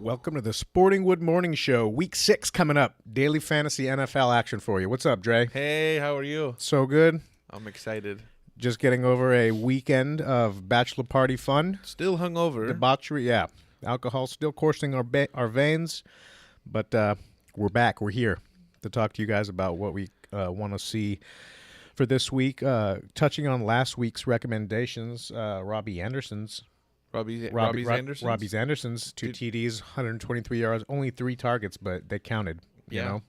Welcome to the Sporting Wood Morning Show. Week 6 coming up. Daily fantasy NFL action for you. What's up, Dre? Hey, how are you? So good. I'm excited. Just getting over a weekend of bachelor party fun. Still hungover. Debauchery, yeah. Alcohol still coursing our veins. But we're back. We're here to talk to you guys about what we want to see for this week. Touching on last week's recommendations, Robbie Anderson's. Robbie Anderson's? Robbie Anderson's 2 TDs, 123 yards, only 3 targets, but they counted. Yeah. You know?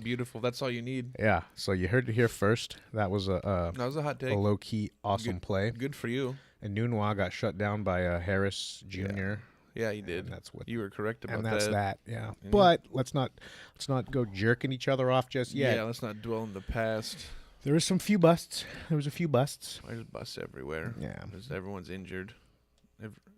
Beautiful. That's all you need. Yeah. So you heard it here first. That was That was a hot take. a low-key awesome play. Good for you. And Nunwa got shut down by Harris Jr. Yeah, he did. And that's what. You were correct about And that's that. Yeah. But let's not go jerking each other off just yet. Yeah, let's not dwell in the past. There was some few busts. There was a few busts. There's busts everywhere. Yeah. Everyone's injured.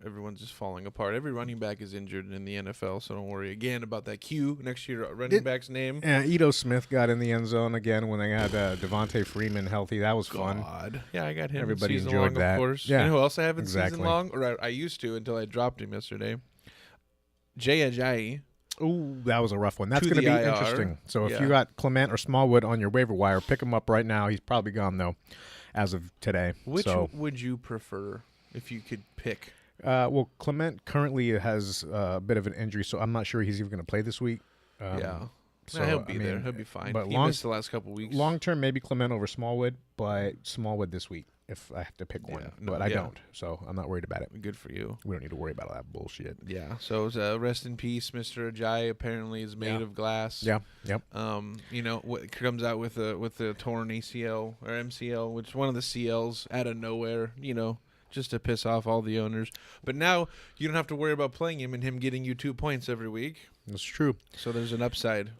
Everyone's just falling apart. Every running back is injured in the NFL, so don't worry again about that Q next to your running back's name. Yeah, Ito Smith got in the end zone again when they had Devontae Freeman healthy. That was fun. Yeah, I got him. Everybody season enjoyed long, that. Of course. Yeah, you know who else I have in exactly. season long? Or I used to until I dropped him yesterday. Jay Ajayi. Ooh, that was a rough one. That's To going to the be IR. interesting. So if Yeah. you got Clement or Smallwood on your waiver wire, pick him up right now. He's probably gone, though, as of today. Which So, would you prefer if you could pick? well, Clement currently has a bit of an injury, so I'm not sure he's even going to play this week. Yeah. So, Nah, he'll I be mean, there. He'll be fine. but He missed the last couple weeks. Long term, maybe Clement over Smallwood, but Smallwood this week if I have to pick one. Yeah, no, But I yeah. don't, so I'm not worried about it. Good for you. We don't need to worry about all that bullshit. Yeah. So rest in peace, Mr. Ajayi. Apparently is made of glass. Yeah. Yep. You know what comes out with a torn ACL or MCL, which one of the CLs out of nowhere. You know, just to piss off all the owners. But now you don't have to worry about playing him and him getting you 2 points every week. That's true. So there's an upside.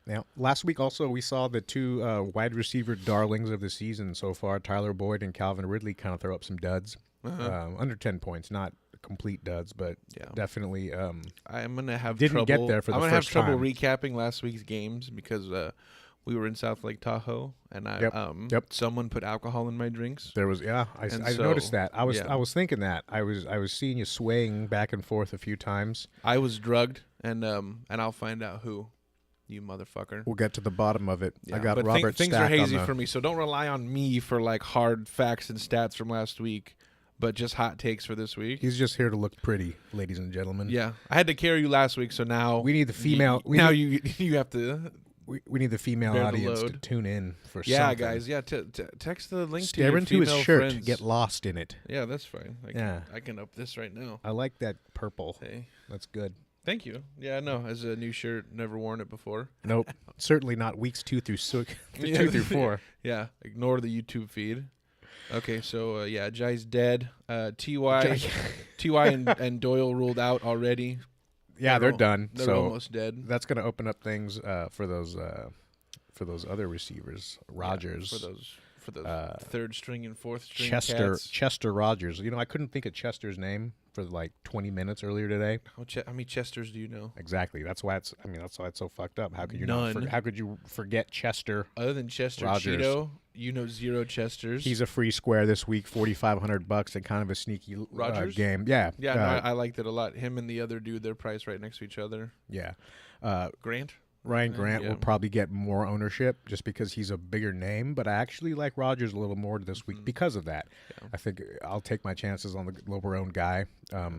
Now, last week also we saw the 2 wide receiver darlings of the season so far, Tyler Boyd and Calvin Ridley, kind of throw up some duds. Under 10 points, not complete duds, but definitely I'm gonna have didn't trouble. get there for the I'm gonna have first trouble time. recapping last week's games because we were in South Lake Tahoe and someone put alcohol in my drinks. There was I noticed that. I was thinking that. I was seeing you swaying back and forth a few times. I was drugged and I'll find out who. You motherfucker. We'll get to the bottom of it. Yeah, I got but Robert things Stack are hazy on the, for me, so don't rely on me for like hard facts and stats from last week, but just hot takes for this week. He's just here to look pretty, ladies and gentlemen. Yeah, I had to carry you last week, so now we need the female. You have to. We need the female bear the audience to load. tune in for Yeah, something. guys. Yeah, text the link Stare to your into his female shirt. friends. Get lost in it. Yeah, that's fine. I can up this right now. I like that purple. Hey, That's good. thank you. Yeah, no, as a new shirt, never worn it before. Nope. Certainly not weeks 2 through 4. Yeah, ignore the YouTube feed. Okay, so Jai's dead. Ty and Doyle ruled out already. Yeah, they're done. They're so almost dead. that's going to open up things for those other receivers, Rogers, for those third string and fourth string cats. Chester Rogers. You know, I couldn't think of Chester's name for like 20 minutes earlier today. How many Chesters do you know? Exactly. That's why it's so fucked up. How could you None. how could you forget Chester? Other than Chester Rogers. Cheeto, you know 0 Chesters. He's a free square this week, $4,500 and kind of a sneaky Rogers? game. Yeah. Yeah, no, I liked it a lot. Him and the other dude, their price right next to each other. Yeah. Grant? Ryan Grant will probably get more ownership just because he's a bigger name, but I actually like Rogers a little more this week because of that. Yeah. I think I'll take my chances on the lower-owned guy. I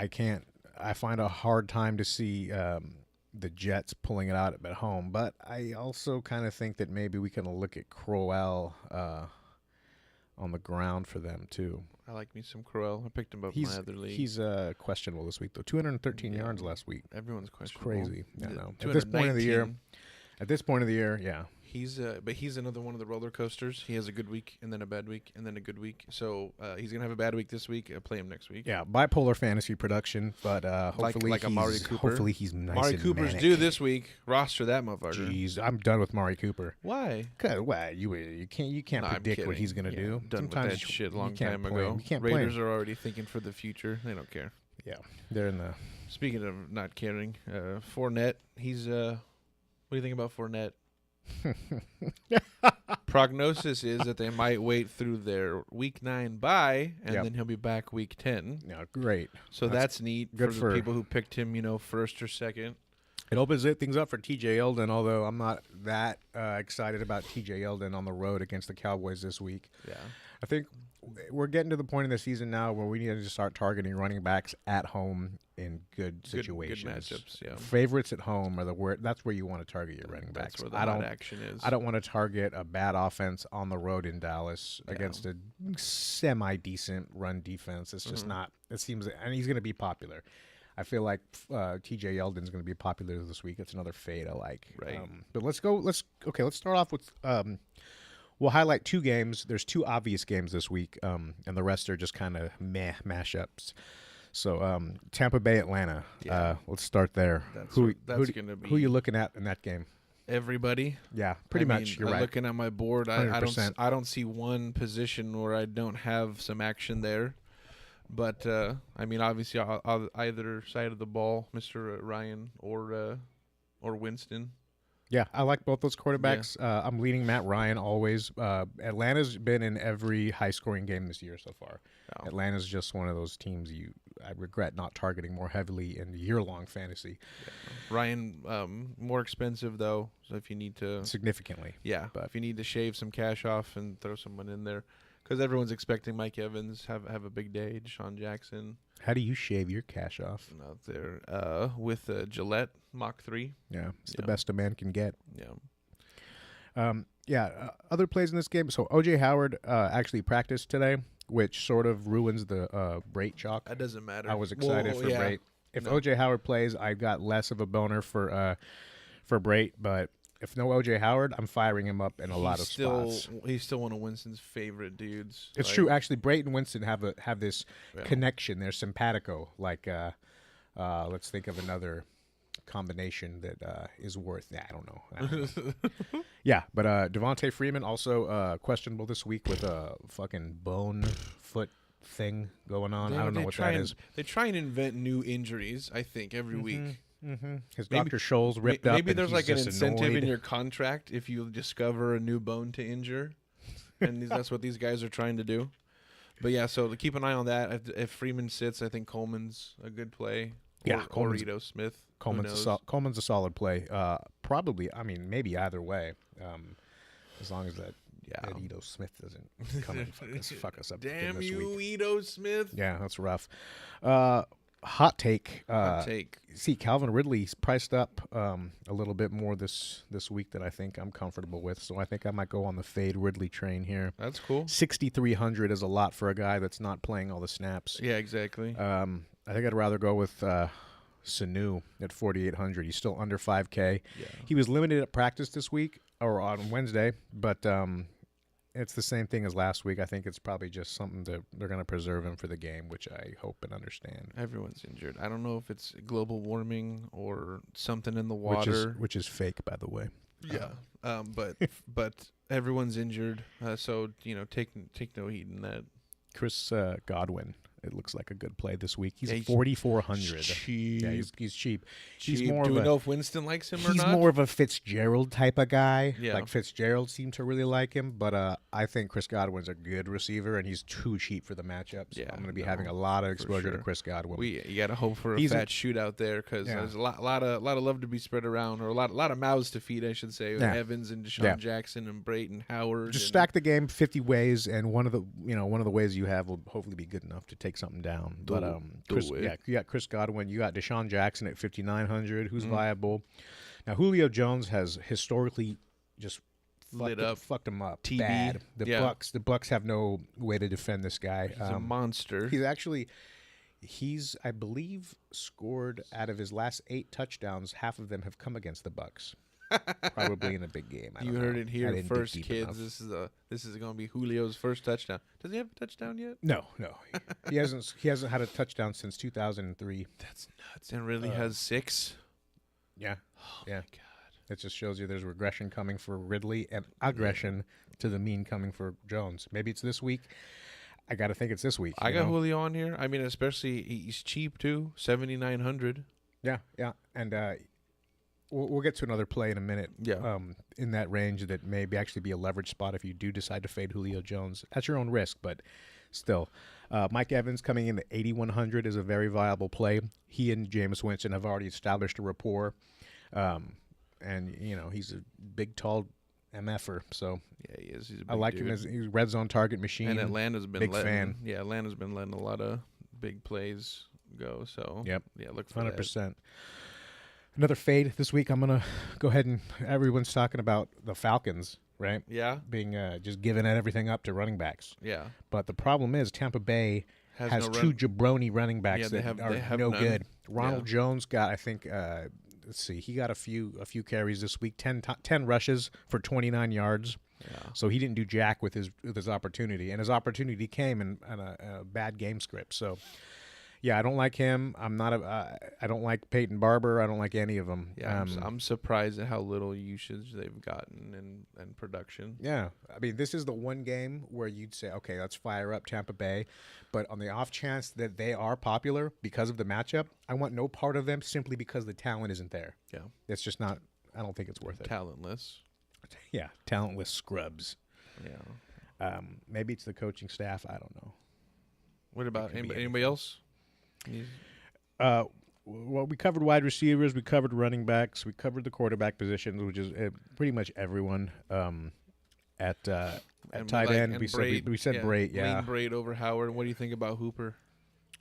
can't. I find a hard time to see the Jets pulling it out at home, but I also kind of think that maybe we can look at Crowell on the ground for them too. I like me some Crowell. I picked him up in my other league. He's questionable this week though. 213 yards last week. Everyone's questionable. It's crazy. Yeah, no. At this point of the year, yeah. He's another one of the roller coasters. He has a good week and then a bad week and then a good week. So he's gonna have a bad week this week. Play him next week. Yeah, bipolar fantasy production, but hopefully like a Mari Cooper. Hopefully he's nice. Mari and Cooper's manic. due this week. Roster that motherfucker. Jeez, I'm done with Mari Cooper. Why? Cause you can't No, predict what he's gonna do. I'm done Sometimes with that shit long can't time play ago. him. You can't play Raiders him. are already thinking for the future. They don't care. Yeah, they're in the. Speaking of not caring, Fournette. He's what do you think about Fournette? Prognosis is that they might wait through their week 9 bye, and Yep. then he'll be back week 10. Yeah, great. So that's neat good for for- the people who picked him, first or second. It opens things up for TJ Yeldon, although I'm not that excited about TJ Yeldon on the road against the Cowboys this week. Yeah. I think we're getting to the point in the season now where we need to start targeting running backs at home in good situations. Good matchups, yeah. Favorites at home are that's where you want to target your running backs. That's where the hot action is. I don't want to target a bad offense on the road in Dallas against a semi-decent run defense. It's just not. It seems, and he's going to be popular. I feel like TJ Yeldon's going to be popular this week. It's another fade I like. Right. But let's go. Let's start off with. We'll highlight 2 games. There's 2 obvious games this week, and the rest are just kind of mashups. So Tampa Bay, Atlanta. Yeah. Let's start there. That's Who gonna be who you looking at in that game? everybody. Yeah, pretty much. You're right. Looking at my board, I 100%. don't see one position where I don't have some action there. But obviously, either side of the ball, Mr. Ryan or Winston. Yeah, I like both those quarterbacks. I'm leaning Matt Ryan always. Atlanta's been in every high-scoring game this year so far. Oh. Atlanta's just one of those teams I regret not targeting more heavily in year-long fantasy. Yeah. Ryan, more expensive though. So if you need to Significantly. but if you need to shave some cash off and throw someone in there, because everyone's expecting Mike Evans have a big day. Deshaun Jackson. How do you shave your cash off? Out there with Gillette Mach 3. Yeah, it's the best a man can get. Yeah. Other plays in this game. So O.J. Howard actually practiced today, which sort of ruins the Brate chalk. That doesn't matter. I was excited for Brate. If No. O.J. Howard plays, I got less of a boner for Brate, but if no O.J. Howard, I'm firing him up in a lot of spots. He's still one of Winston's favorite dudes. It's true. Actually, Brate and Winston have this connection. They're simpatico. Like, let's think of another combination that is worth. I don't know. Yeah, but Devontae Freeman also questionable this week with a fucking bone foot thing going on. I don't know what that is. They try and invent new injuries, I think, every week. Mm-hmm. His Dr. Scholl's ripped up. Maybe there's and like an he's just incentive annoyed. in your contract if you discover a new bone to injure, and that's what these guys are trying to do. But yeah, so keep an eye on that. If Freeman sits, I think Coleman's a good play. Yeah, or Ito Smith. Coleman's a solid play. Probably, maybe either way. As long as that Ito Smith doesn't come and fuck us up. Damn this you, week. Ito Smith. Yeah, that's rough. Hot take. See, Calvin Ridley's priced up a little bit more this week than I think I'm comfortable with. So I think I might go on the fade Ridley train here. That's cool. 6,300 is a lot for a guy that's not playing all the snaps. Yeah, exactly. I think I'd rather go with Sanu at 4,800. He's still under 5K. Yeah. He was limited at practice this week or on Wednesday, but it's the same thing as last week. I think it's probably just something that they're going to preserve him for the game, which I hope and understand. Everyone's injured. I don't know if it's global warming or something in the water, which is fake, by the way. Yeah. But everyone's injured. So take no heed in that. Chris Godwin. It looks like a good play this week. He's 4,400. Cheap. Yeah, he's cheap. Cheap. He's more Do of we a, know if Winston likes him or He's not? more of a Fitzgerald type of guy. Yeah. Like Fitzgerald seemed to really like him, but I think Chris Godwin's a good receiver, and he's too cheap for the matchups. Yeah, I'm going to be having a lot of exposure to Chris Godwin. You got to hope for a fat shootout there because there's a lot of love to be spread around, or a lot of mouths to feed, I should say. With Evans and Deshaun Jackson and Brayton Howard. Just stack the game 50 ways, and one of the ways you have will hopefully be good enough to take something down. But you got Chris Godwin, you got Deshaun Jackson at 5,900, who's viable. Now Julio Jones has historically just fucked him up TB. bad. The Bucks have no way to defend this guy. He's a monster. He's I believe scored out of his last 8 touchdowns, half of them have come against the Bucks. Probably in a big game. You heard it here first, kids. This is going to be Julio's first touchdown. Does he have a touchdown yet? No. He hasn't had a touchdown since 2003. That's nuts. And really has 6. Yeah. Oh yeah. My God. It just shows you there's regression coming for Ridley and aggression to the mean coming for Jones. Maybe it's this week. I got to think it's this week. I got Julio on here. Especially he's cheap too, 7,900. Yeah, and we'll get to another play in a minute. Yeah. In that range that may actually be a leverage spot if you do decide to fade Julio Jones at your own risk, but still. Mike Evans coming in at 8,100 is a very viable play. He and Jameis Winston have already established a rapport, and he's a big, tall MFer. So Yeah, he is. He's a big I like him as he's a red zone target machine. And Atlanta's been big fan. Yeah, Atlanta's been letting a lot of big plays go. So Yep. Yeah, look for 100%. Another fade this week. I'm gonna go ahead and everyone's talking about the Falcons, right? that. Yeah. Being just giving everything up to running backs. Yeah. But the problem is Tampa Bay has no two jabroni running backs Yeah, that they have no none. good. Ronald Yeah. Jones got, I think, let's see, he got a few carries this week, 10 rushes for 29 yards. Yeah. So he didn't do jack with his opportunity, and his opportunity came in a bad game script. So. Yeah, I don't like him. I don't like Peyton Barber. I don't like any of them. Yeah, I'm surprised at how little usage they've gotten and production. Yeah, I mean, this is the one game where you'd say, okay, let's fire up Tampa Bay, but on the off chance that they are popular because of the matchup, I want no part of them simply because the talent isn't there. Yeah, It's just not. I don't think it's worth it. talentless. Yeah, talentless scrubs. Yeah. Maybe it's the coaching staff. I don't know. What about could be anybody else? Well, we covered wide receivers, we covered running backs, we covered the quarterback positions, which is pretty much everyone. At tight end, we said Braid. Yeah, Lean Braid over Howard. What do you think about Hooper?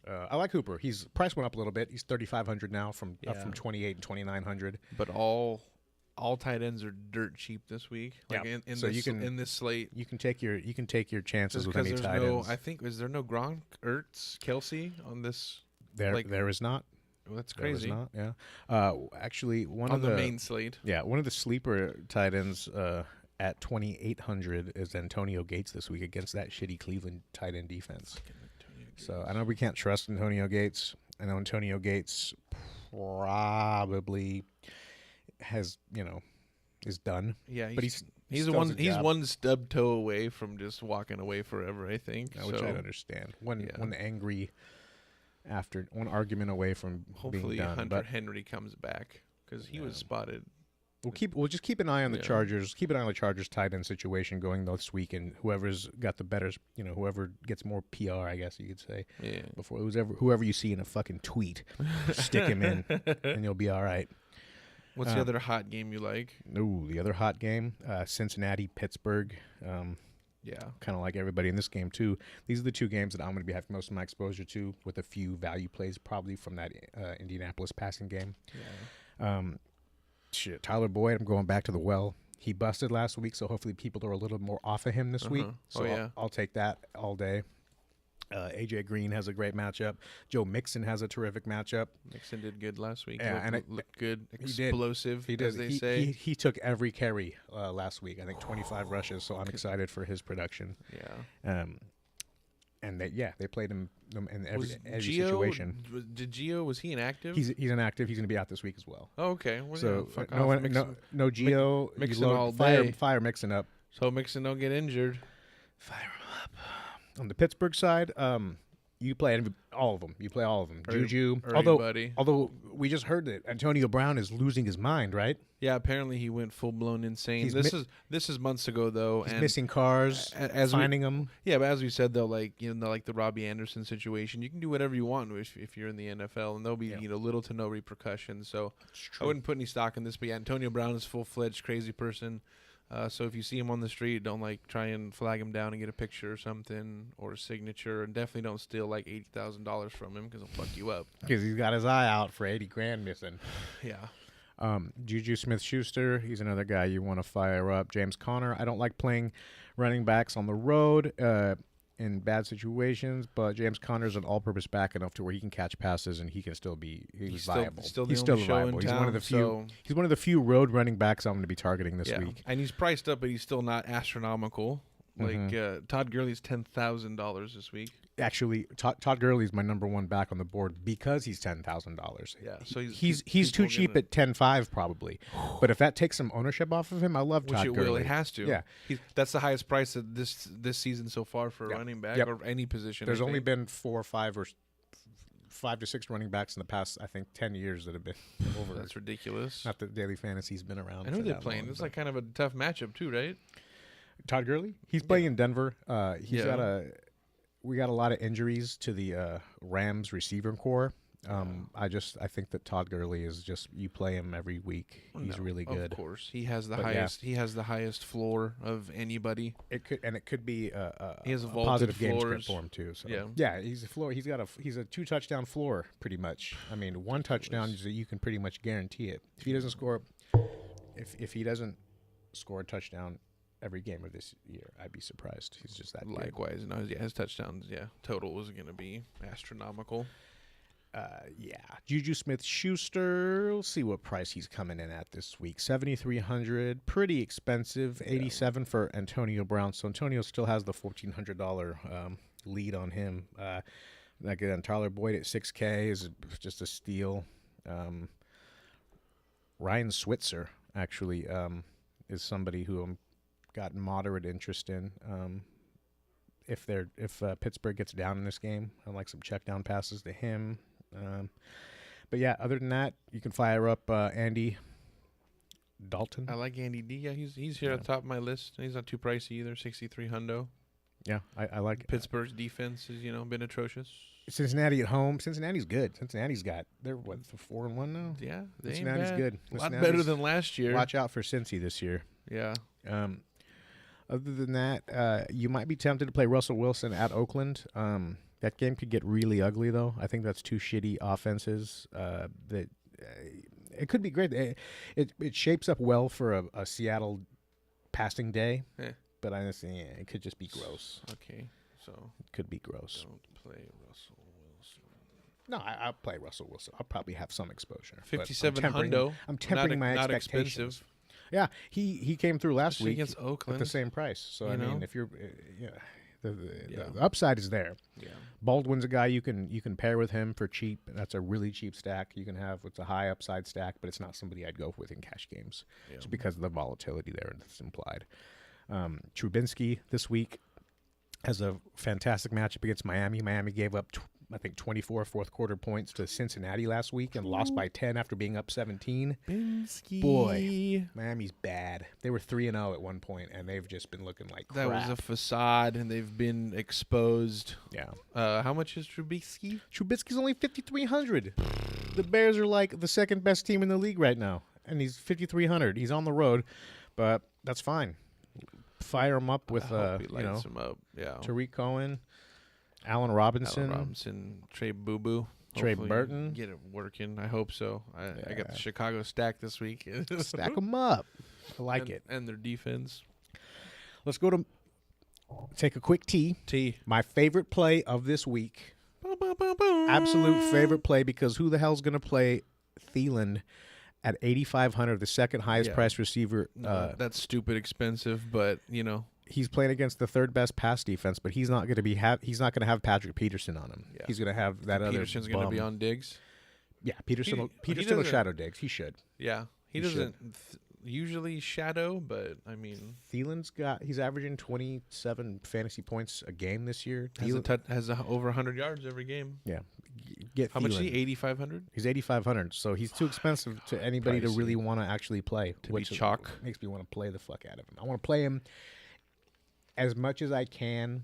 I like Hooper. His price went up a little bit. He's 3,500 now up Yeah. from 28 and 2,900. But all tight ends are dirt cheap this week. Like Yeah. in So this, you can- in this slate. You can take your chances Just with because any there's tight no, ends. I think is there no Gronk, Ertz, Kelsey on this? There is not. Well, that's There is crazy. not. Yeah. Actually, one On of the main slate. Yeah, one of the sleeper tight ends at 2,800 is Antonio Gates this week against that shitty Cleveland tight end defense. So I know we can't trust Antonio Gates. I know Antonio Gates probably is done. Yeah, But he's still has a he's job. one stub toe away from just walking away forever, I think. Which So I understand. One yeah. angry after one argument away from hopefully being done. Hunter But Henry comes back because he was Yeah. spotted. we'll just keep an eye on the Yeah. Chargers. Keep an eye on the Chargers tight end situation going this week, and whoever's got the better, whoever gets more PR, I guess you could say. Yeah. Before whoever you see in a fucking tweet, stick him in, and you'll be all right. What's the other hot game you like? Ooh, the other hot game, Cincinnati, Pittsburgh. Yeah. Kind of like everybody in this game too. These are the two games that I'm going to be having most of my exposure to, with a few value plays probably from that Indianapolis passing game. Yeah. Tyler Boyd, I'm going back to the well. He busted last week, so hopefully people are a little more off of him this week. So yeah. I'll take that all day. AJ Green has a great matchup. Joe Mixon has a terrific matchup. Mixon did good last week. Yeah, and looked good, he did. explosive, He did. as they say. He took every carry last week. I think 25 rushes. So I'm excited for his production. Yeah. And they played him in every Gio, situation. Did Gio, was he inactive? He's inactive. He's going to be out this week as well. Oh, okay. Well, So yeah, fuck no off. no Gio. Mixon You all fire, day. Fire Mixon up. So Mixon don't get injured. Fire him up. On the Pittsburgh side, you play all of them. You play all of them. Juju. Everybody. Although we just heard that Antonio Brown is losing his mind, right? Yeah, apparently he went full blown insane. This is months ago though, He's and missing cars, finding them. Yeah, but as we said though, like like the Robbie Anderson situation, you can do whatever you want if you're in the NFL, and there'll be little to no repercussions. So I wouldn't put any stock in this. But yeah, Antonio Brown is full fledged crazy person. So if you see him on the street, don't try and flag him down and get a picture or something or a signature, and definitely don't steal like $80,000 from him because he'll fuck you up. Because he's got his eye out for $80,000 missing. Yeah. Juju Smith-Schuster, he's another guy you want to fire up. James Conner, I don't like playing running backs on the road in bad situations, but James Conner's an all-purpose back enough to where he can catch passes and he can still be viable. Still he's the still only show viable. in He's town, one of the few. so- He's one of the few road running backs I'm going to be targeting this week. And he's priced up, but he's still not astronomical. Like Todd Gurley's $10,000 this week. Actually, Todd Gurley is my number one back on the board because he's $10,000. Yeah, so he's too cheap at 10.5 probably. But if that takes some ownership off of him, I love Todd Gurley. Will, it has to. Yeah, that's the highest price of this season so far for a running back or any position. There's only been 4 or 5 5 to 6 running backs in the past, I think, 10 years that have been over. That's ridiculous. Not that daily fantasy's been around. I know for they're that playing. long, It's but- like kind of a tough matchup too, right? Todd Gurley. He's playing in Denver. He's Yeah. we got a lot of injuries to the Rams receiver core. I think that Todd Gurley is just, you play him every week. He's No, really good. Of course, he has the But, yeah. highest. He has the highest floor of anybody. It could be a He has a vaulted positive game floors. script for him too. So Yeah. he's a floor. He's a 2 touchdown floor pretty much. I mean, 1 touchdown you can pretty much guarantee it. If he doesn't score, if he doesn't score a touchdown every game of this year, I'd be surprised. He's just that good. Likewise, no, his touchdowns, total was going to be astronomical. Juju Smith-Schuster. We'll see what price he's coming in at this week. 7,300, pretty expensive. 87 for Antonio Brown. So Antonio still has the $1,400 lead on him. Again, Tyler Boyd at 6K is just a steal. Ryan Switzer actually is somebody who I'm got moderate interest in. If Pittsburgh gets down in this game, I like some check down passes to him. But yeah, other than that, you can fire up Andy Dalton. I like Andy D. Yeah, he's here at the top of my list. He's not too pricey either. 6,300 hundo. Yeah, I like Pittsburgh's defense has been atrocious. Cincinnati at home. Cincinnati's good. They're 4-1 now. Yeah, they Cincinnati's ain't bad. good. A lot better than last year. Watch out for Cincy this year. Yeah. Other than that, you might be tempted to play Russell Wilson at Oakland. That game could get really ugly, though. I think that's 2 shitty offenses. It could be great. It shapes up well for a Seattle passing day, but I understand it could just be gross. Okay, so it could be gross. Don't play Russell Wilson. No, I'll play Russell Wilson. I'll probably have some exposure. 57 hundo. I'm tempering my not expectations. Expensive. Yeah, he came through last week against Oakland at the same price. So you I mean, know? if you're, the upside is there. Yeah. Baldwin's a guy you can pair with him for cheap. That's a really cheap stack you can have. It's a high upside stack, but it's not somebody I'd go with in cash games. Yeah. It's because of the volatility there that's implied. Trubinsky this week has a fantastic matchup against Miami. Miami gave up, I think, 24 fourth quarter points to Cincinnati last week and lost by 10 after being up 17. Binsky. Boy, Miami's bad. They were 3-0 at one point, and they've just been looking like crap. That was a facade, and they've been exposed. Yeah. How much is Trubisky? Trubisky's only 5,300. The Bears are like the second best team in the league right now, and he's 5,300. He's on the road, but that's fine. Fire him up with him up. Yeah. Tariq Cohen, Allen Robinson, Trey Boo Boo. Trey Burton. Get it working. I hope so. I got the Chicago stack this week. Stack them up. I like it. And their defense. Let's go to take a quick tea. My favorite play of this week. Absolute favorite play, because who the hell's going to play Thielen at 8,500, the second highest price receiver? That's stupid expensive, but he's playing against the third best pass defense, but he's not going to he's not going to have Patrick Peterson on him. Yeah. He's going to have that other. Peterson's going to be on Diggs. Yeah, Peterson will shadow Diggs. He should. Yeah, he doesn't usually shadow, but I mean, he's averaging 27 fantasy points a game this year. Has over 100 yards every game. Yeah. How much is he? 8,500. He's 8,500. So he's too expensive to anybody to really want to actually play. Which chalk makes me want to play the fuck out of him. I want to play him as much as I can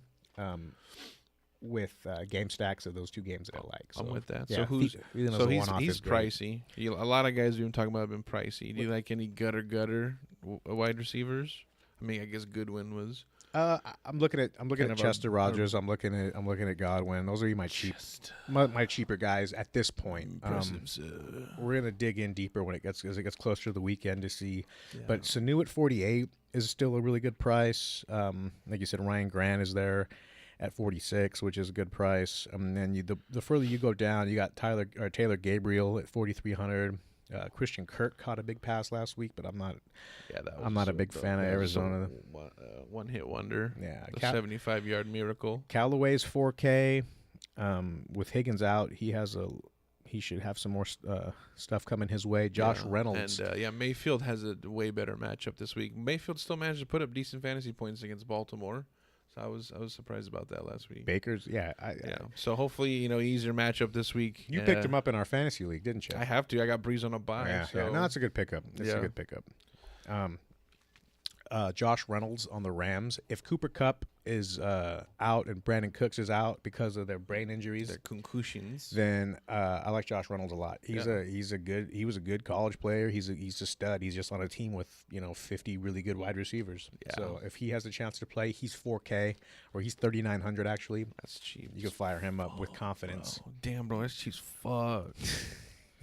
with game stacks of those 2 games that I like. So, I'm with that. Yeah, he's pricey. A lot of guys we've been talking about have been pricey. Do you like any gutter wide receivers? I mean, I guess Goodwin was. I'm looking at Chester Rogers. I'm looking at Godwin. Those are my cheaper guys at this point. We're gonna dig in deeper when it gets closer to the weekend to see. Yeah. But Sanu at 48 is still a really good price. Like you said, Ryan Grant is there at 46, which is a good price. And then the further you go down, you got Taylor Gabriel at 4,300. Christian Kirk caught a big pass last week, but I'm not a big fan of Arizona. One hit wonder. Yeah, the 75-yard miracle. Callaway's 4K. With Higgins out, he should have some more stuff coming his way. Josh Reynolds. And Mayfield has a way better matchup this week. Mayfield still managed to put up decent fantasy points against Baltimore. So I was surprised about that last week. Baker's, yeah. Yeah. So hopefully, easier matchup this week. You picked him up in our fantasy league, didn't you? I have to. I got Breeze on a bye. Yeah, so. yeah. No, it's a good pickup. It's a good pickup. Josh Reynolds on the Rams. If Cooper Kupp is out and Brandon Cooks is out because of their brain injuries, Their concussions, then I like Josh Reynolds a lot. He was a good college player. He's a stud. He's just on a team with 50 really good wide receivers. Yeah. So if he has a chance to play, he's 4K or he's 3,900 actually. That's cheap. You can fire him up with confidence. Bro. Damn, bro, that's cheap as fuck.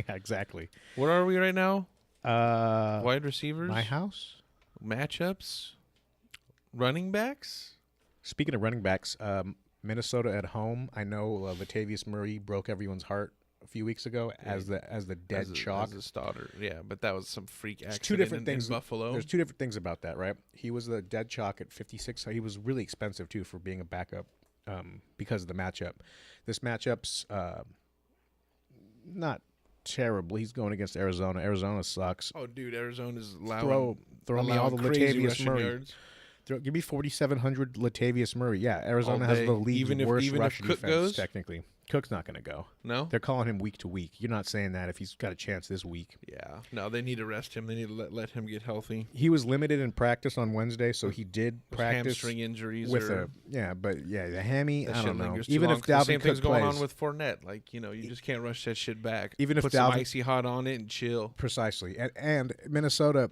Yeah, exactly. What are we right now? Wide receivers, My house. matchups, running backs. Speaking of running backs, Minnesota at home. I know Latavius Murray broke everyone's heart a few weeks ago as the dead chalk. As a starter, yeah, but that was some freak accident. Two different things. In Buffalo. There's two different things about that, right? He was the dead chalk at 56. He was really expensive too for being a backup because of the matchup. This matchup's not terrible. He's going against Arizona. Arizona sucks. Oh, dude, Arizona's allowing Throw me all the crazy Latavius rushing Murray. yards. Give me 4,700 Latavius Murray. Yeah, Arizona has the league's worst rushing Cook defense. goes? Technically, Cook's not going to go. No, They're calling him week to week. You're not saying that if he's got a chance this week. yeah, no, they need to rest him. They need to let him get healthy. He was limited in practice on Wednesday, so he did practice hamstring injuries with or the hammy. that I shit don't know. lingers too Even long, if 'cause the Dalvin same thing's Cook going plays, on with Fournette. Like you just can't rush that shit back. Even if put some Dalvin- icy hot on it and chill. precisely, and Minnesota.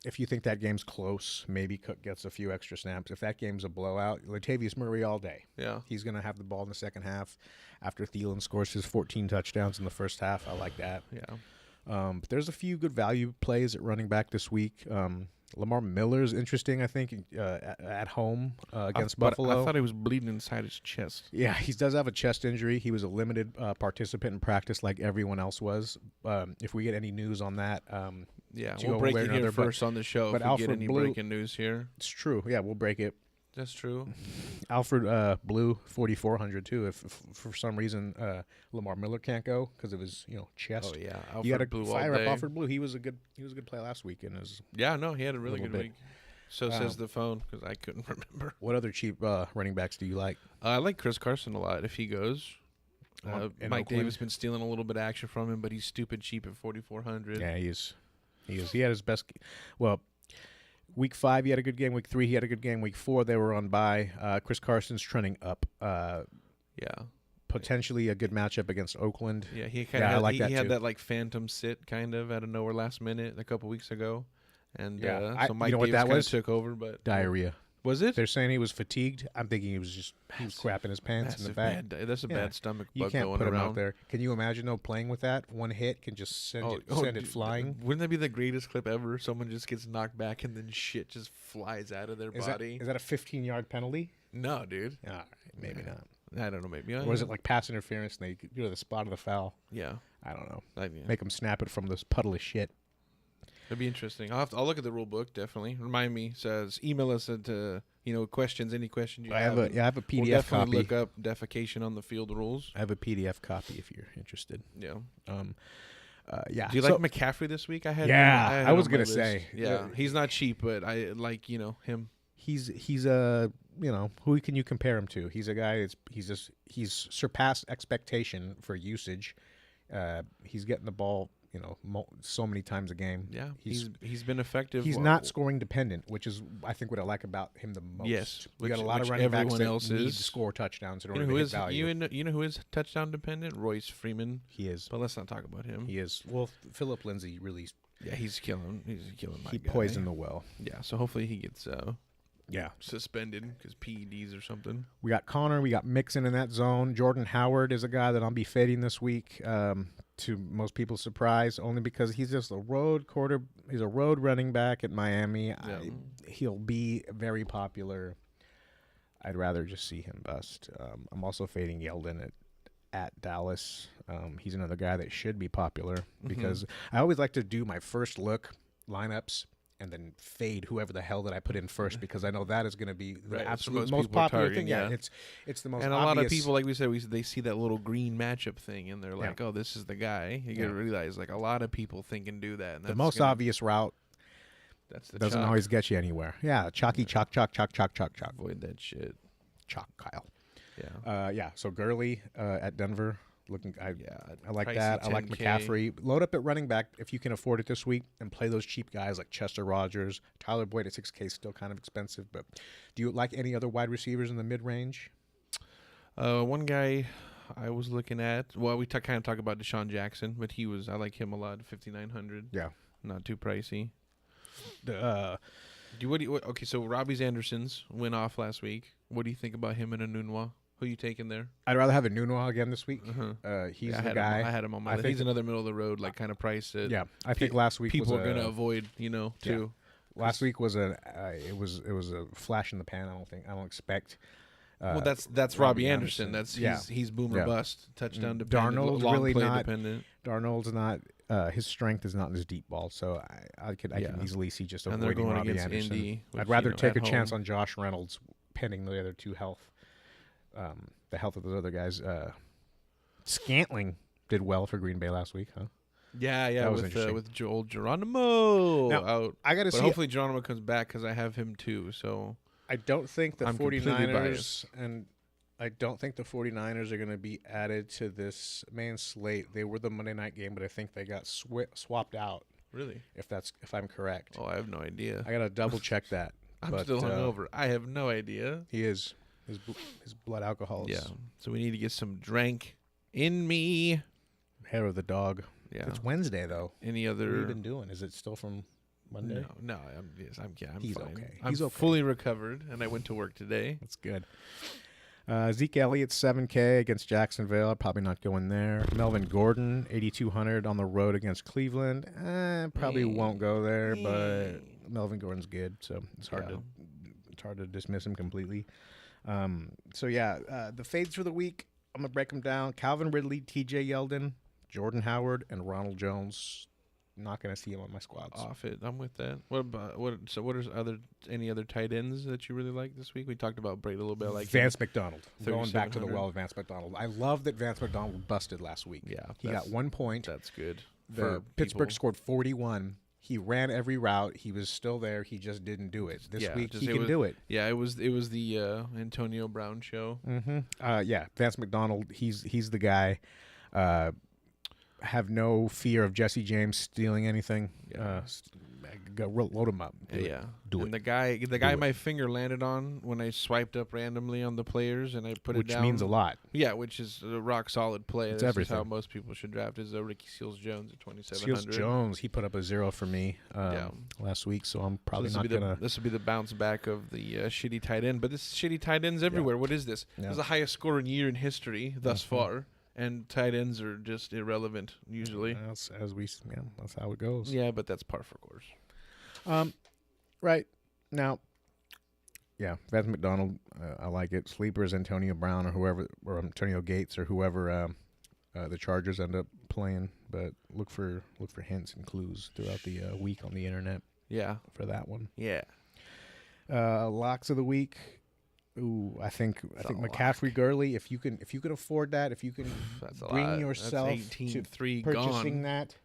If you think that game's close, maybe Cook gets a few extra snaps. If that game's a blowout, Latavius Murray all day. Yeah, He's going to have the ball in the second half after Thielen scores his 14 touchdowns in the first half. I like that. yeah. But there's a few good value plays at running back this week. Lamar Miller's interesting, I think, at home against Buffalo. I thought he was bleeding inside his chest. Yeah, he does have a chest injury. He was a limited participant in practice like everyone else was. If we get any news on that, Yeah, to we'll go break one way it or here another, first on the show but if we Alfred get any Blue- breaking news here. it's true. Yeah, we'll break it. That's true. Alfred Blue 4,400 too. If for some reason Lamar Miller can't go because of his Oh chest, yeah, you got to Alfred Blue fire all up day. Alfred Blue. He was a good play last week and is. Yeah, no, he had a really Little good bit. week. So says the phone because I couldn't remember. What other cheap running backs do you like? I like Chris Carson a lot if he goes. In Mike Oakland? Davis been stealing a little bit of action from him, but he's stupid cheap at 4,400. Yeah, he is. He had his best. Well, week 5 he had a good game. Week 3 he had a good game. Week 4 they were on bye. Chris Carson's trending up. Yeah. Potentially a good matchup against Oakland. Yeah, he kind Yeah, I of like that he had too. that like phantom sit kind of out of nowhere last minute a couple weeks ago, and Yeah, so Mike you know what Davis that kinda was? took over. But Diarrhea. was it? They're saying he was fatigued. I'm thinking he was crapping his pants in the back. That's a Yeah. bad stomach You bug can't going put him around. out there. Can you imagine though playing with that? One hit can just send it dude, flying. Wouldn't that be the greatest clip ever? Someone just gets knocked back and then shit just flies out of their body. Is that a 15-yard penalty? No, dude. All right, maybe not. I don't know. Maybe. Or is it like pass interference and they go to the spot of the foul? Yeah. I don't know. Yeah. Make them snap it from this puddle of shit. It'd be interesting. I'll look at the rule book definitely. Remind me. Says email us at questions. Any questions you I have. have a We'll PDF definitely copy. look up defecation on the field rules. I have a PDF copy if you're interested. Yeah. Yeah. Do you like McCaffrey this week? I had. Yeah, him I was on my gonna list. say. Yeah, he's not cheap, but I like him. He's a who can you compare him to? He's a guy he's surpassed expectation for usage. He's getting the ball so many times a game. Yeah, he's been effective. He's not scoring dependent, which is I think what I like about him the most. Yes, we got a which- lot of which running backs everyone that else need is. to score touchdowns in You order know to who hit is value. you know who is touchdown dependent? Royce Freeman. He is. But let's not talk about him. He is. Well, Philip Lindsay really Yeah, he's killing. He's killing my he guy. poisoned the well. Yeah, so hopefully he gets Yeah. suspended because PEDs or something. We got Connor. We got Mixon in that zone. Jordan Howard is a guy that I'll be fading this week. To most people's surprise, only because he's just He's a road running back at Miami. Yeah. He'll be very popular. I'd rather just see him bust. I'm also fading Yeldon at Dallas. He's another guy that should be popular because I always like to do my first look lineups and then fade whoever the hell that I put in first because I know that is going to be the Right, absolute most most people are popular targeting, thing. Yeah, yeah. it's the most And a obvious. lot of people, like we said, they see that little green matchup thing, and they're Yeah. like, "Oh, this is the guy." You Yeah. gotta realize, like, a lot of people think and do that. And the that's most gonna- obvious route That's the Doesn't chalk. always get you anywhere. Yeah, chalky, chalk. Avoid that shit. Chalk, Kyle. Yeah. So Gurley at Denver. I like Pricey that. I like 10K. McCaffrey. Load up at running back if you can afford it this week, and play those cheap guys like Chester Rogers. Tyler Boyd at 6K is still kind of expensive, but do you like any other wide receivers in the mid range? One guy I was looking at. Well, we kind of talk about Deshaun Jackson, but I like him a lot. 5,900. Yeah. Not too pricey. The Okay, so Robbie Anderson's went off last week. What do you think about him and Enunwa? Who you taking there? I'd rather have a Nuno again this week. He's the guy. I had him on my list. He's another middle of the road, like kind of price that. Yeah, I think last week people was are going to avoid, too. Last week was it was a flash in the pan. I don't expect. Well, that's Robbie Anderson. He's boomer bust, touchdown dependent, Darnold's long really play not. dependent. Darnold's not. His strength is not in his deep ball, so I can easily see just And they're avoiding going Robbie against Anderson. Indy, I'd which, rather take a at chance home. on Josh Reynolds, pending the other two health. The health of those other guys. Scantling did well for Green Bay last week, huh? Yeah, That was with Joel Geronimo Now, out. I got to But see. hopefully Geronimo comes back because I have him too. So I don't think the I'm completely 49ers biased. and I don't think the 49ers are going to be added to this main slate. They were the Monday night game, but I think they got swapped out. really, If I'm correct. I have no idea. I got to double check that. I'm but, still hungover. I have no idea. He is. His blood alcohol is Yeah, so we need to get some drink in me. hair of the dog. Yeah. It's Wednesday though. Any What have you other? been doing? Is it still from Monday? No. I'm He's fine. okay. I'm He's okay. fully recovered, and I went to work today. That's good. Zeke Elliott 7K against Jacksonville. Probably not going there. Melvin Gordon 8,200 on the road against Cleveland. Probably won't go there, but Melvin Gordon's good, so it's hard to dismiss him completely. The fades for the week. I'm gonna break them down. Calvin Ridley, T.J. Yeldon, Jordan Howard, and Ronald Jones. Not gonna see him on my squads. Off it. I'm with that. What are any other tight ends that you really like this week? We talked about Brady a little bit. Like Vance McDonald. Going back to the 3,700. well of Vance McDonald. I love that Vance McDonald busted last week. Yeah, He got 1 point. That's good. The Pittsburgh scored 41. He ran every route. He was still there. He just didn't do it. This week he can do it. Yeah, it was the Antonio Brown show. Mm-hmm. Vance McDonald. He's the guy. Have no fear of Jesse James stealing anything. Yeah. Load him up. Do and it. the guy my finger landed on when I swiped up randomly on the players and I put it down. Which means a lot. Yeah, which is a rock solid play. It's This everything. is how most people should draft. Is Ricky Seals Jones at 2,700. Seals Jones. He put up a 0 for me last week, so I'm probably not gonna. This will be the bounce back of the shitty tight end. But this is shitty tight ends everywhere. What is this? Yeah. This is the highest scoring year in history thus far. And tight ends are just irrelevant usually. That's how it goes. Yeah, but that's par for course. Right now, Vance McDonald, I like it. Sleepers Antonio Brown or whoever, or Antonio Gates or whoever the Chargers end up playing. But look for hints and clues throughout the week on the internet. Yeah, For that one. yeah. Locks of the week. Ooh, I think McCaffrey, Gurley. If you can afford that, if you can That's a bring lot. yourself That's to 18-3 purchasing gone. that.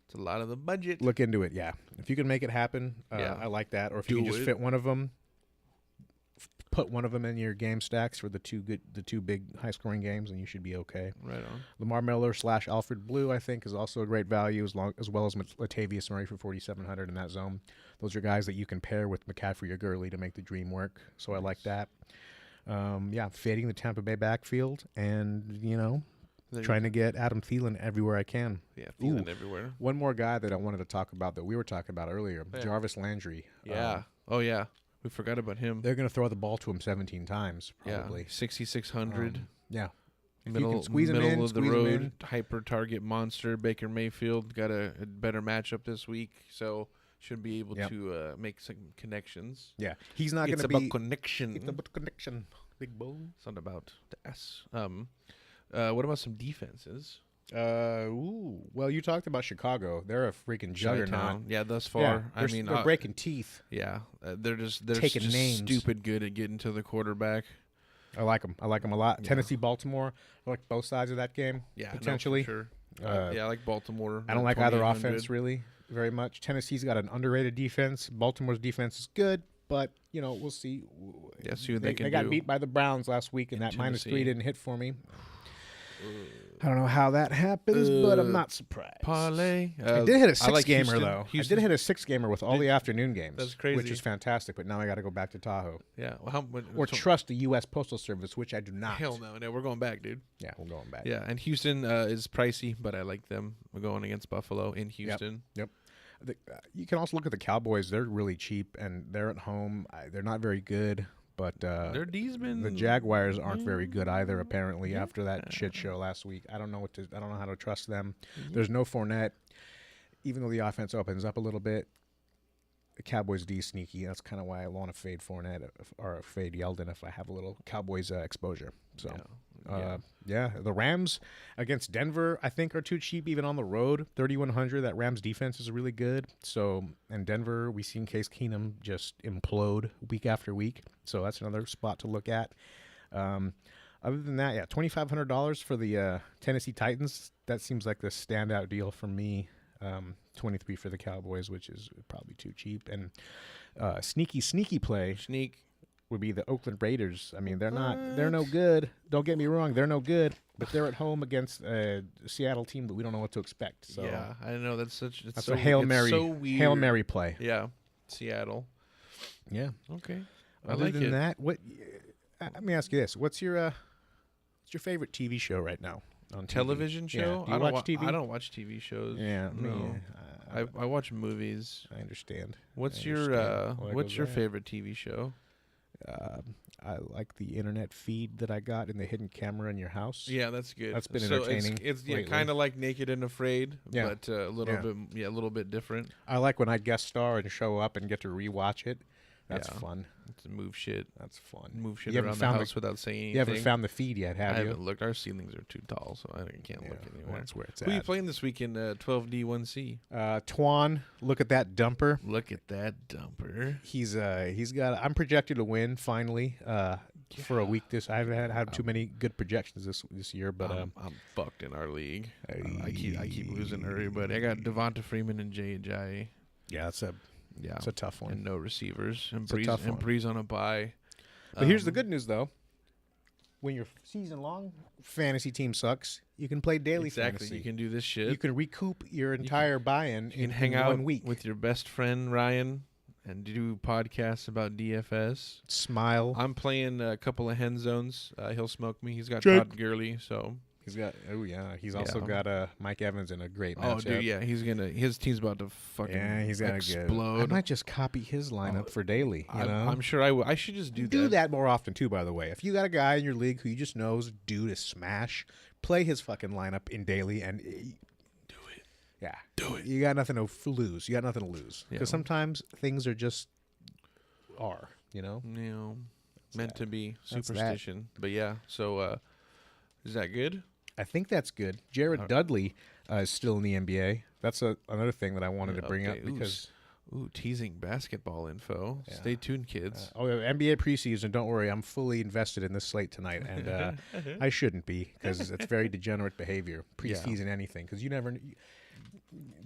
It's a lot of the budget. Look into it, yeah. If you can make it happen, Yeah. I like that. Or if you can just fit one of them, put one of them in your game stacks for the two big high scoring games, and you should be okay. Right on. Lamar Miller / Alfred Blue, I think, is also a great value as well as Latavius Murray for 4,700 in that zone. Those are guys that you can pair with McCaffrey or Gurley to make the dream work. So I like that. Fading the Tampa Bay backfield, and trying to get Adam Thielen everywhere I can. Yeah, Thielen everywhere. One more guy that I wanted to talk about that we were talking about earlier, Yeah. Jarvis Landry. Yeah. Yeah. We forgot about him. They're going to throw the ball to him 17 times, probably. Yeah. 6,600. Yeah. If Middle, you can squeeze him middle in, of the squeeze him road, in. hyper target monster. Baker Mayfield got a better matchup this week, so should be able to make some connections. Yeah. He's not going It's to about be... connection. It's about connection. Big bone. It's not about the S. What about some defenses? Well, you talked about Chicago. They're a freaking juggernaut. Chi-town. Yeah, thus far. Yeah, they're breaking teeth. Yeah, they're Taking just names. stupid good at getting to the quarterback. I like them. I like them a lot. Yeah. Tennessee, Baltimore. I like both sides of that game. Yeah, no, for potentially. sure. I like Baltimore. I don't like either 2800. offense really very much. Tennessee's got an underrated defense. Baltimore's defense is good, but we'll see. Yeah, see what they can They got do. beat by the Browns last week, and that Tennessee. -3 didn't hit for me. I don't know how that happens, but I'm not surprised. Parlay. I did hit a 6 like gamer Houston. though. Houston. I did hit a 6 gamer with all the afternoon games. That's crazy. Which is fantastic. But now I got to go back to Tahoe Yeah. Well, or trust the U.S. Postal Service, which I do not. Hell no. No, we're going back, dude. Yeah, we're going back. Yeah, and Houston is pricey, but I like them. We're going against Buffalo in Houston. Yep. You can also look at the Cowboys. They're really cheap, and they're at home. They're not very good, but Their D's been. the Jaguars aren't very good either. Apparently, after that shit show last week, I don't know how to trust them. There's no Fournette, even though the offense opens up a little bit. The Cowboys D sneaky. That's kind of why I want to fade Fournette or fade Yeldon if I have a little Cowboys exposure. So. The Rams against Denver, I think, are too cheap even on the road. 3,100. That Rams defense is really good. So, and Denver, we've seen Case Keenum just implode week after week. So that's another spot to look at. Other than that, yeah, $2,500 for the Tennessee Titans. That seems like the standout deal for me. 23 for the Cowboys, which is probably too cheap. And sneaky play. Sneak. Would be the Oakland Raiders. I mean, they're no good. Don't get me wrong, they're no good, but they're at home against a Seattle team that we don't know what to expect. So Yeah, I know that's a Hail Mary, so weird. Hail Mary play. Yeah, Seattle. Yeah. Okay. Other than that, what? Let me ask you this: what's your favorite TV show right now on TV? Television show? Yeah. Do you watch TV? I don't watch TV shows. Yeah, no. I watch movies. I understand. What's I your understand why it What's goes your there. favorite TV show? I like the internet feed that I got in the hidden camera in your house. Yeah, that's good. That's been So entertaining It's lately. kind of like Naked and Afraid, Yeah. but a little bit different. I like when I guest star and show up and get to rewatch it. That's Yeah. fun. It's move shit. That's fun. Move shit You haven't around the found house without saying anything. You haven't found the feed yet, I have you? haven't looked. Our ceilings are too tall, so I can't look Well, anywhere. that's where it's Who are you at. playing this weekend? 12D1C. Twan, look at that dumper. Look at that dumper. He's got. I'm projected to win finally. For a week I haven't had too many good projections this year, but I'm fucked in our league. I keep losing to everybody. I got Devonta Freeman and Jay Ajayi. yeah, it's a tough one. And no receivers. And It's a tough one. Breeze on a bye. But here's the good news, though. When your season-long fantasy team sucks, you can play daily Exactly. fantasy. You can do this shit. You can recoup your entire buy-in You can in hang out 1 week. with your best friend Ryan and do podcasts about DFS. Smile. I'm playing a couple of hen zones. He'll smoke me. He's got Check. Todd Gurley, so He's got. Oh yeah. He's also Yeah. got Mike Evans in a great matchup. oh dude, yeah, his team's about to fucking Yeah, he's got explode. I might just copy his lineup for daily. You know? I'm sure I should just do do that more often too. By the way, if you got a guy in your league who you just knows due to smash, play his fucking lineup in daily and Do it. yeah, Do it. You got nothing to lose. You got nothing to lose Yeah. because sometimes things are just you know. You know, meant to be That's that. superstition. But yeah, so is that good? I think that's good. Jared Dudley is still in the NBA. That's another thing that I wanted to bring up Okay, because teasing basketball info. Yeah. Stay tuned, kids. NBA preseason. Don't worry, I'm fully invested in this slate tonight, and I shouldn't be because it's very degenerate behavior. Preseason anything because you never.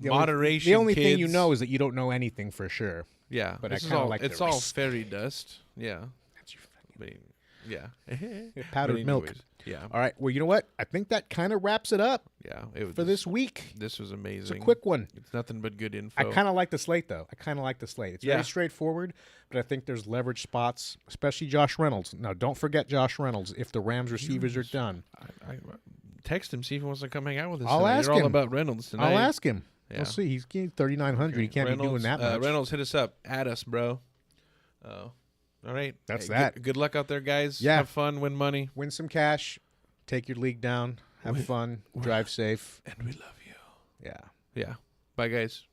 Moderation. The only thing you kids. know is that you don't know anything for sure. Yeah, but this I is kinda all like the it's all risk. fairy dust. Yeah, That's your fucking but, yeah. powdered But milk. anyways, Yeah, All right. Well, you know what? I think that kind of wraps it up yeah. It was for this week. This was It's amazing. a quick one. It's nothing but good info. I kind of like the slate, though. It's Yeah. very straightforward, but I think there's leverage spots, especially Josh Reynolds. Now, don't forget Josh Reynolds if the Rams receivers are done. I text him, see if he wants to come hang out with us. I'll tonight. ask You're all him. about Reynolds tonight. I'll ask him. Yeah. We'll see. He's getting 3,900. He can't be doing that much. Reynolds, hit us up. Add us, bro. All right. That's Hey, that. Good luck out there, guys. Yeah. Have fun. Win money. Win some cash. Take your league down. Have fun. Drive safe. And we love you. Yeah. Yeah. Bye, guys.